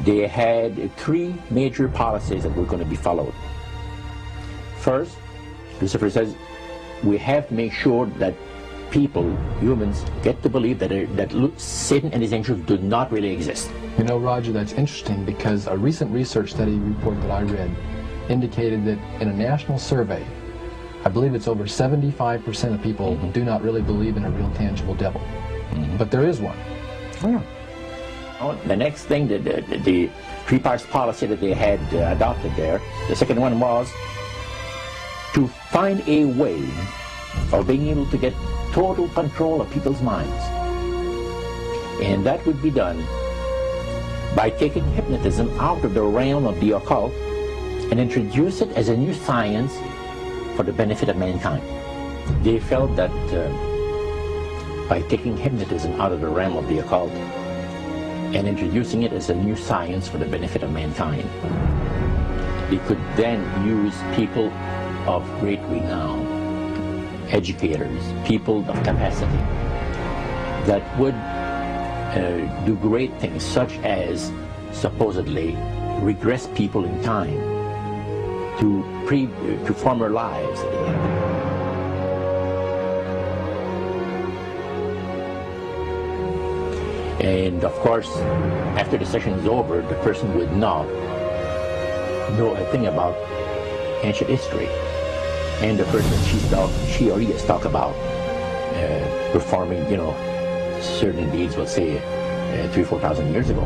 they had three major policies that were going to be followed. First, Lucifer says, we have to make sure that people, humans, get to believe that Satan and his angels do not really exist. You know, Roger, that's interesting because a recent research study report that I read indicated that in a national survey, I believe it's over 75% of people do not really believe in a real tangible devil. But there is one. Oh, yeah. Oh, the next thing, the three parts policy that they had adopted there, the second one was to find a way of being able to get total control of people's minds. And that would be done by taking hypnotism out of the realm of the occult and introduce it as a new science for the benefit of mankind. They felt that by taking hypnotism out of the realm of the occult and introducing it as a new science for the benefit of mankind, they could then use people of great renown, educators, people of capacity, that would do great things, such as supposedly regress people in time to former lives that they had. And of course, after the session is over, the person would not know a thing about ancient history. And the person she or he has talked about performing, you know, certain deeds, we'll say, 3,000 or 4,000 years ago.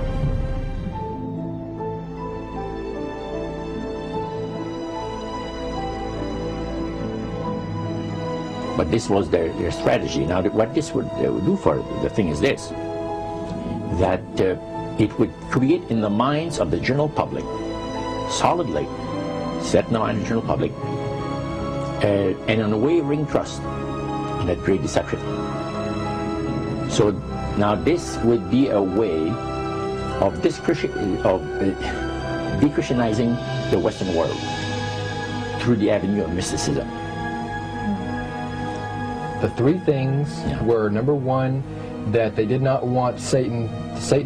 But this was their strategy. Now, what this would do for the thing is this, that it would create in the minds of the general public, solidly set in the mind of the general public, an unwavering trust in that great deception. So now this would be a way of de-Christianizing the Western world through the avenue of mysticism. The three things were, number one, that they did not want Satan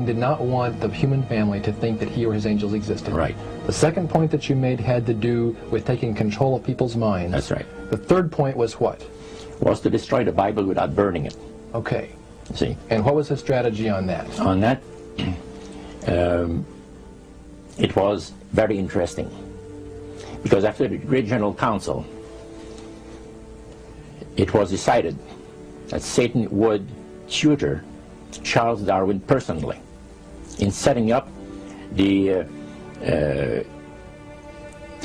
did not want the human family to think that he or his angels existed. Right. The second point that you made had to do with taking control of people's minds. That's right. The third point was what? Was to destroy the Bible without burning it. Okay. See? And what was his strategy on that? On that, it was very interesting. Because after the Great General Council, it was decided that Satan would tutor Charles Darwin personally in setting up the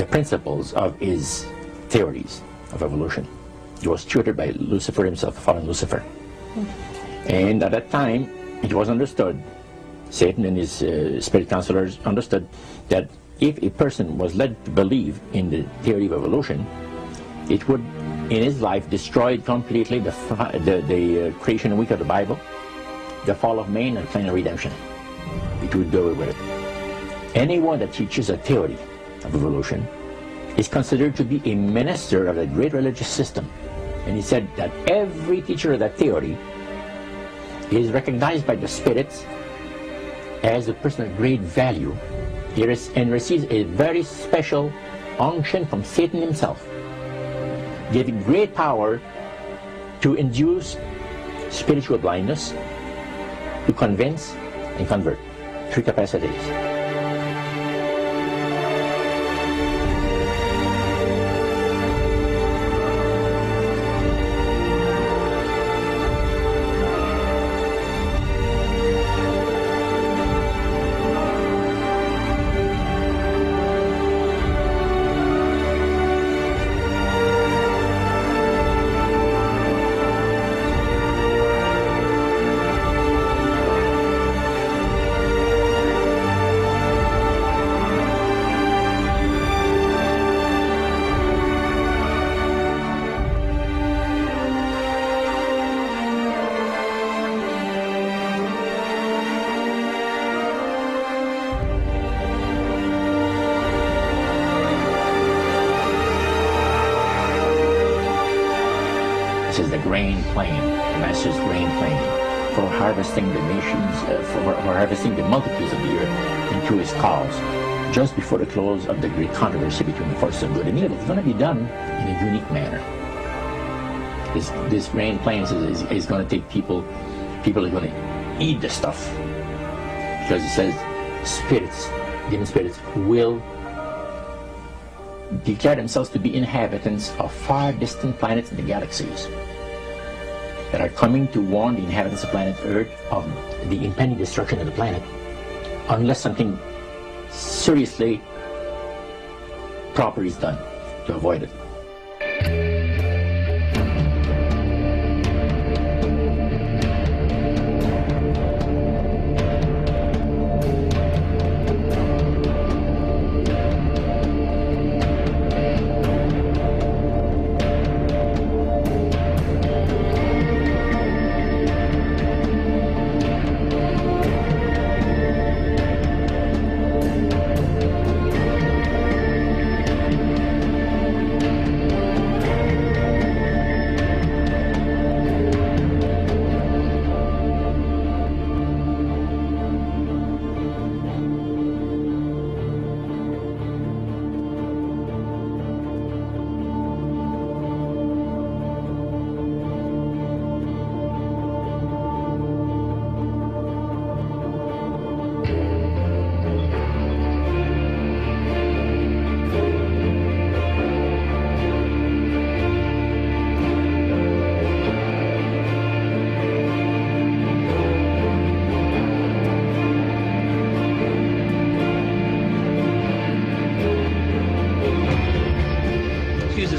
principles of his theories of evolution. He was tutored by Lucifer himself, fallen Lucifer. And at that time, it was understood, Satan and his spirit counselors understood, that if a person was led to believe in the theory of evolution, it would, in his life, destroy completely the creation week of the Bible, the fall of man, and plan of redemption. It would do away with it. Anyone that teaches a theory of evolution is considered to be a minister of a great religious system. And he said that every teacher of that theory is recognized by the spirits as a person of great value and receives a very special unction from Satan himself, giving great power to induce spiritual blindness, to convince and convert through capacities. This is the grain plane, the master's grain plane. for harvesting the nations, for harvesting the multitudes of the earth into his cause, just before the close of the great controversy between the forces of good and evil. It's going to be done in a unique manner. This rain plans is going to take people are going to eat the stuff, because it says spirits, demon spirits, will declare themselves to be inhabitants of far distant planets in the galaxies that are coming to warn the inhabitants of planet Earth of the impending destruction of the planet, unless something seriously proper is done to avoid it.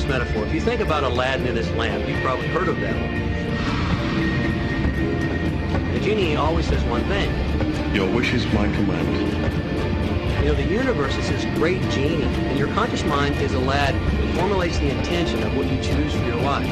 Metaphor. If you think about Aladdin and his lamp, you've probably heard of that one. The genie always says one thing. Your wish is my command. You know, the universe is this great genie, and your conscious mind is Aladdin. It formulates the intention of what you choose for your life.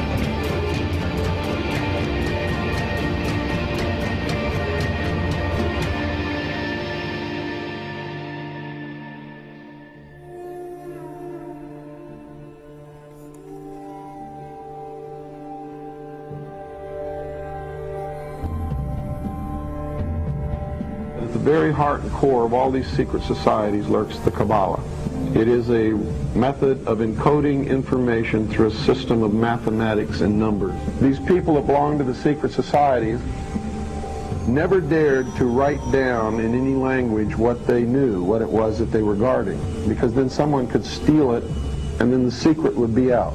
At the very heart and core of all these secret societies lurks the Kabbalah. It is a method of encoding information through a system of mathematics and numbers. These people that belong to the secret societies never dared to write down in any language what they knew, what it was that they were guarding, because then someone could steal it and then the secret would be out.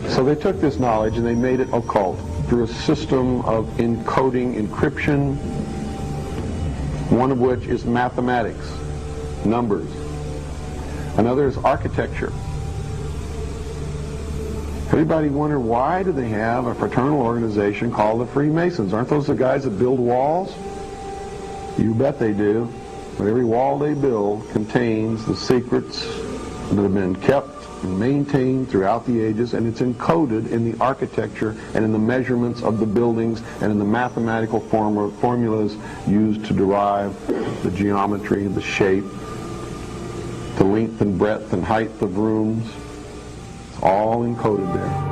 So they took this knowledge and they made it occult through a system of encoding, encryption, one of which is mathematics, numbers. Another is architecture. Everybody wonder, why do they have a fraternal organization called the Freemasons? Aren't those the guys that build walls? You bet they do. But every wall they build contains the secrets that have been kept and maintained throughout the ages, and it's encoded in the architecture and in the measurements of the buildings and in the mathematical formulas used to derive the geometry, the shape, the length and breadth and height of rooms. It's all encoded there.